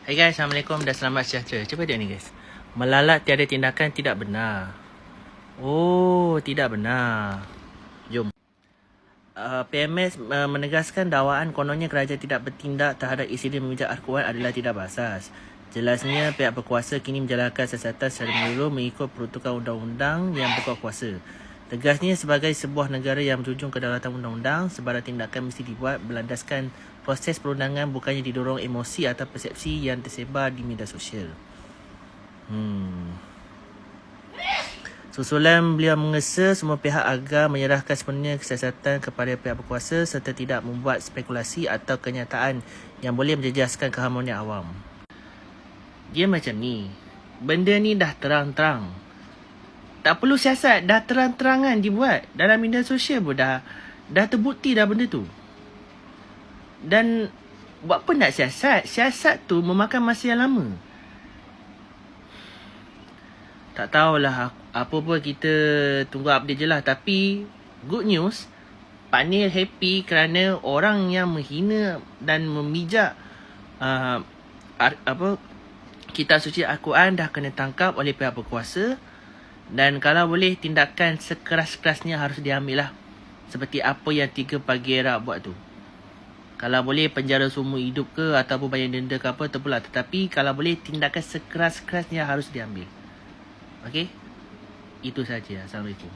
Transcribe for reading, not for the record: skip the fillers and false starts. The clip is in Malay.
Hai guys, Assalamualaikum dan selamat sejahtera. Cuba tengok ni guys. Melalat tiada tindakan tidak benar. Oh, tidak benar. Jom. PMS menegaskan dakwaan kononnya kerajaan tidak bertindak terhadap insiden memijak Al-Quran adalah tidak berasas. Jelasnya pihak berkuasa kini menjalankan siasatan secara menyeluruh mengikut peruntukan undang-undang yang berkuat kuasa. Tegasnya sebagai sebuah negara yang berjunjung kedaulatan undang-undang, sebarang tindakan mesti dibuat berlandaskan proses perundangan, bukannya didorong emosi atau persepsi yang tersebar di media sosial. Susulan beliau mengesa semua pihak agar menyerahkan sepenuhnya kesiasatan kepada pihak berkuasa serta tidak membuat spekulasi atau kenyataan yang boleh menjejaskan keharmonian awam. Dia macam ni. Benda ni dah terang-terang. Tak perlu siasat, dah terang-terangan dibuat. Dalam media sosial pun dah terbukti dah benda tu. Dan buat apa nak siasat? Siasat tu memakan masa yang lama. Tak tahulah, apa pun kita tunggu update je lah. Tapi good news, Pak Nil happy kerana orang yang menghina dan memijak kitab suci Al-Quran dah kena tangkap oleh pihak berkuasa. Dan kalau boleh tindakan sekeras-kerasnya harus diambil lah. Seperti apa yang 3 pagi era buat tu. Kalau boleh penjara seumur hidup ke ataupun bayar denda ke apa terpulang. Tetapi kalau boleh tindakan sekeras-kerasnya harus diambil. Okey? Itu saja. Assalamualaikum.